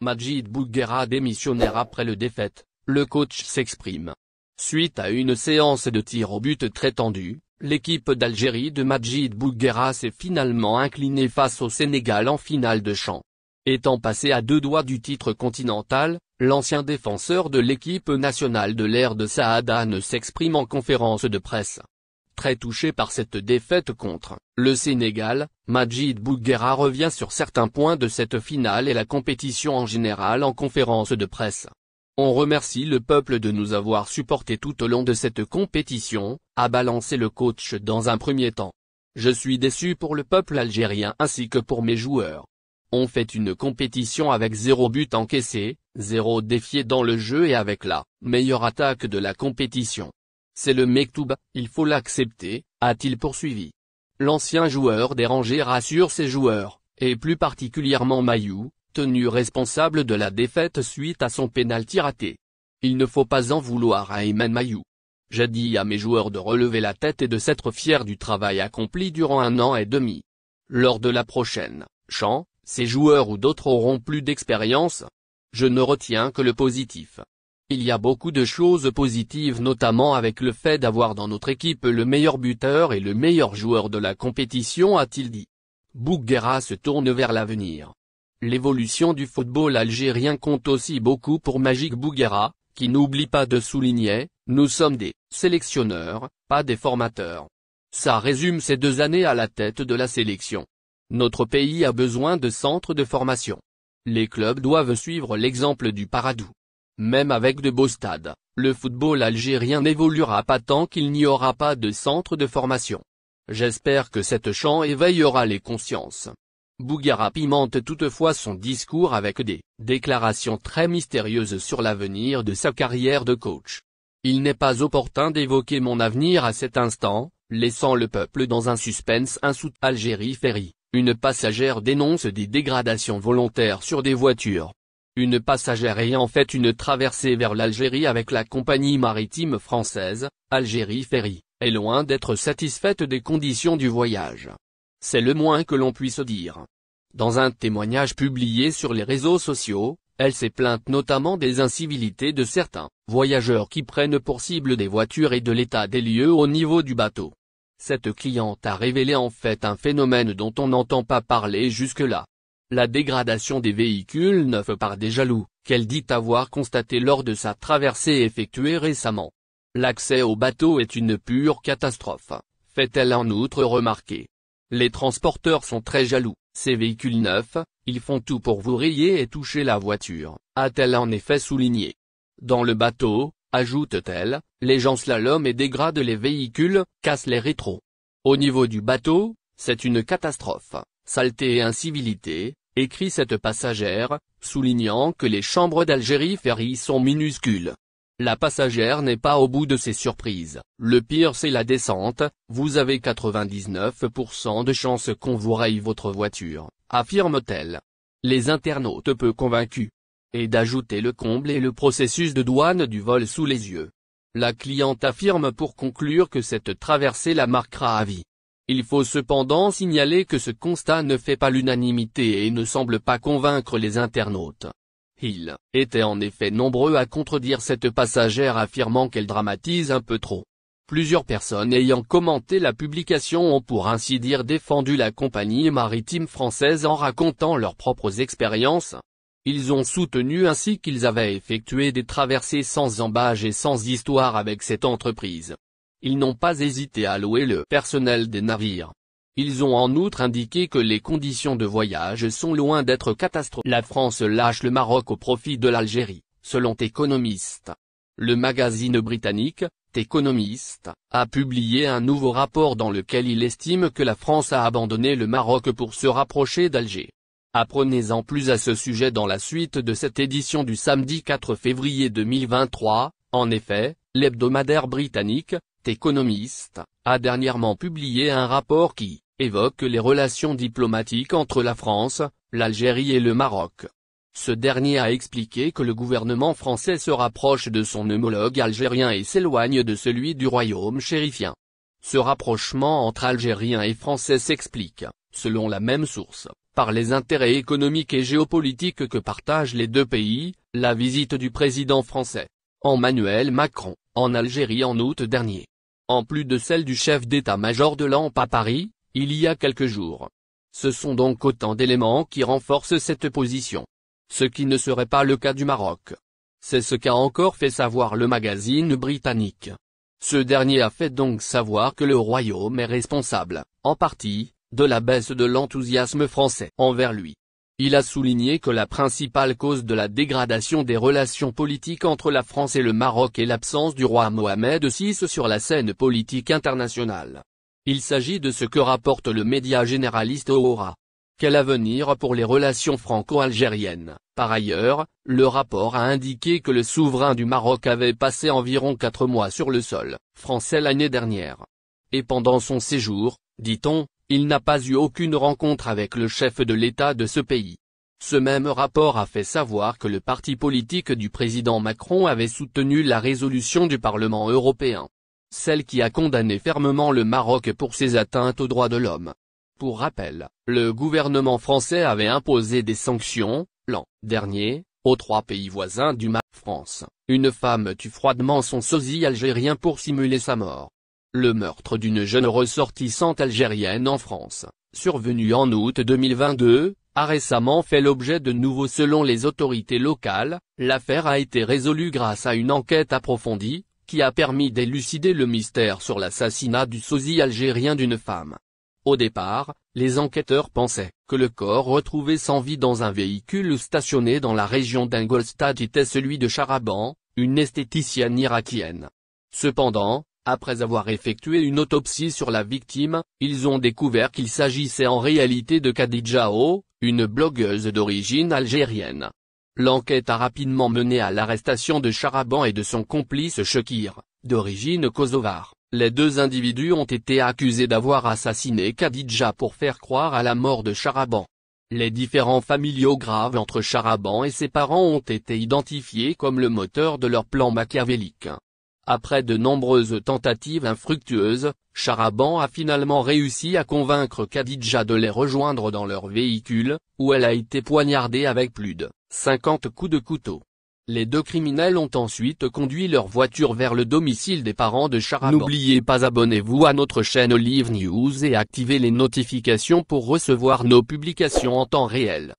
Majid Bouguera démissionnaire après le défaite, le coach s'exprime. Suite à une séance de tir au but très tendue, l'équipe d'Algérie de Majid Bouguera s'est finalement inclinée face au Sénégal en finale de CHAN. Étant passé à 2 doigts du titre continental, l'ancien défenseur de l'équipe nationale de l'ère de Saadane s'exprime en conférence de presse. Très touché par cette défaite contre le Sénégal, Majid Bouguera revient sur certains points de cette finale et la compétition en général en conférence de presse. On remercie le peuple de nous avoir supportés tout au long de cette compétition, a balancé le coach dans un premier temps. Je suis déçu pour le peuple algérien ainsi que pour mes joueurs. On fait une compétition avec 0 but encaissé, 0 défié dans le jeu et avec la meilleure attaque de la compétition. C'est le mektoub, il faut l'accepter, a-t-il poursuivi. L'ancien joueur dérangé rassure ses joueurs, et plus particulièrement Mayou, tenu responsable de la défaite suite à son pénalty raté. Il ne faut pas en vouloir à Ayman Mayou. J'ai dit à mes joueurs de relever la tête et de s'être fiers du travail accompli durant 1 an et demi. Lors de la prochaine CHAN, ces joueurs ou d'autres auront plus d'expérience. Je ne retiens que le positif. Il y a beaucoup de choses positives notamment avec le fait d'avoir dans notre équipe le meilleur buteur et le meilleur joueur de la compétition, a-t-il dit. Bouguera se tourne vers l'avenir. L'évolution du football algérien compte aussi beaucoup pour Majid Bouguera, qui n'oublie pas de souligner, nous sommes des sélectionneurs, pas des formateurs. Ça résume ces 2 années à la tête de la sélection. Notre pays a besoin de centres de formation. Les clubs doivent suivre l'exemple du Paradou. Même avec de beaux stades, le football algérien n'évoluera pas tant qu'il n'y aura pas de centre de formation. J'espère que cette CHAN éveillera les consciences. Bouguera pimente toutefois son discours avec des déclarations très mystérieuses sur l'avenir de sa carrière de coach. Il n'est pas opportun d'évoquer mon avenir à cet instant, laissant le peuple dans un suspense insoutenable. Algérie Ferry, une passagère dénonce des dégradations volontaires sur des voitures. Une passagère ayant fait une traversée vers l'Algérie avec la compagnie maritime française, Algérie Ferry, est loin d'être satisfaite des conditions du voyage. C'est le moins que l'on puisse dire. Dans un témoignage publié sur les réseaux sociaux, elle s'est plainte notamment des incivilités de certains voyageurs qui prennent pour cible des voitures et de l'état des lieux au niveau du bateau. Cette cliente a révélé en fait un phénomène dont on n'entend pas parler jusque-là. La dégradation des véhicules neufs par des jaloux, qu'elle dit avoir constaté lors de sa traversée effectuée récemment. L'accès au bateau est une pure catastrophe, fait-elle en outre remarquer. Les transporteurs sont très jaloux, ces véhicules neufs, ils font tout pour vous rayer et toucher la voiture, a-t-elle en effet souligné. Dans le bateau, ajoute-t-elle, les gens slaloment et dégradent les véhicules, cassent les rétros. Au niveau du bateau, c'est une catastrophe, saleté et incivilité, écrit cette passagère, soulignant que les chambres d'Algérie Ferry sont minuscules. La passagère n'est pas au bout de ses surprises, le pire c'est la descente, vous avez 99% de chances qu'on vous raye votre voiture, affirme-t-elle. Les internautes peu convaincus. Et d'ajouter le comble et le processus de douane du vol sous les yeux. La cliente affirme pour conclure que cette traversée la marquera à vie. Il faut cependant signaler que ce constat ne fait pas l'unanimité et ne semble pas convaincre les internautes. Ils étaient en effet nombreux à contredire cette passagère affirmant qu'elle dramatise un peu trop. Plusieurs personnes ayant commenté la publication ont pour ainsi dire défendu la compagnie maritime française en racontant leurs propres expériences. Ils ont soutenu ainsi qu'ils avaient effectué des traversées sans embâge et sans histoire avec cette entreprise. Ils n'ont pas hésité à louer le personnel des navires. Ils ont en outre indiqué que les conditions de voyage sont loin d'être catastrophiques. La France lâche le Maroc au profit de l'Algérie, selon Economist. Le magazine britannique, Economist, a publié un nouveau rapport dans lequel il estime que la France a abandonné le Maroc pour se rapprocher d'Alger. Apprenez-en plus à ce sujet dans la suite de cette édition du samedi 4 février 2023, en effet, l'hebdomadaire britannique, Economist, a dernièrement publié un rapport qui évoque les relations diplomatiques entre la France, l'Algérie et le Maroc. Ce dernier a expliqué que le gouvernement français se rapproche de son homologue algérien et s'éloigne de celui du royaume chérifien. Ce rapprochement entre Algériens et Français s'explique, selon la même source, Par les intérêts économiques et géopolitiques que partagent les deux pays, la visite du président français, Emmanuel Macron, en Algérie en août dernier, en plus de celle du chef d'état-major de l'ANP à Paris, il y a quelques jours. Ce sont donc autant d'éléments qui renforcent cette position. Ce qui ne serait pas le cas du Maroc. C'est ce qu'a encore fait savoir le magazine britannique. Ce dernier a fait donc savoir que le Royaume est responsable, en partie, de la baisse de l'enthousiasme français envers lui. Il a souligné que la principale cause de la dégradation des relations politiques entre la France et le Maroc est l'absence du roi Mohamed VI sur la scène politique internationale. Il s'agit de ce que rapporte le média généraliste Aura. Quel avenir pour les relations franco-algériennes? Par ailleurs, le rapport a indiqué que le souverain du Maroc avait passé environ 4 mois sur le sol français l'année dernière. Et pendant son séjour, dit-on, il n'a pas eu aucune rencontre avec le chef de l'État de ce pays. Ce même rapport a fait savoir que le parti politique du président Macron avait soutenu la résolution du Parlement européen. Celle qui a condamné fermement le Maroc pour ses atteintes aux droits de l'homme. Pour rappel, le gouvernement français avait imposé des sanctions, l'an dernier, aux 3 pays voisins du Maroc. France, une femme tue froidement son sosie algérien pour simuler sa mort. Le meurtre d'une jeune ressortissante algérienne en France, survenu en août 2022, a récemment fait l'objet de nouveaux selon les autorités locales. L'affaire a été résolue grâce à une enquête approfondie, qui a permis d'élucider le mystère sur l'assassinat du sosie algérien d'une femme. Au départ, les enquêteurs pensaient que le corps retrouvé sans vie dans un véhicule stationné dans la région d'Ingolstadt était celui de Charaban, une esthéticienne irakienne. Cependant, après avoir effectué une autopsie sur la victime, ils ont découvert qu'il s'agissait en réalité de Khadija O, une blogueuse d'origine algérienne. L'enquête a rapidement mené à l'arrestation de Charaban et de son complice Chekir, d'origine kosovare. Les 2 individus ont été accusés d'avoir assassiné Khadija pour faire croire à la mort de Charaban. Les différends familiaux graves entre Charaban et ses parents ont été identifiés comme le moteur de leur plan machiavélique. Après de nombreuses tentatives infructueuses, Charaban a finalement réussi à convaincre Khadija de les rejoindre dans leur véhicule, où elle a été poignardée avec plus de 50 coups de couteau. Les 2 criminels ont ensuite conduit leur voiture vers le domicile des parents de Charaban. N'oubliez pas, abonnez-vous à notre chaîne Olive News et activez les notifications pour recevoir nos publications en temps réel.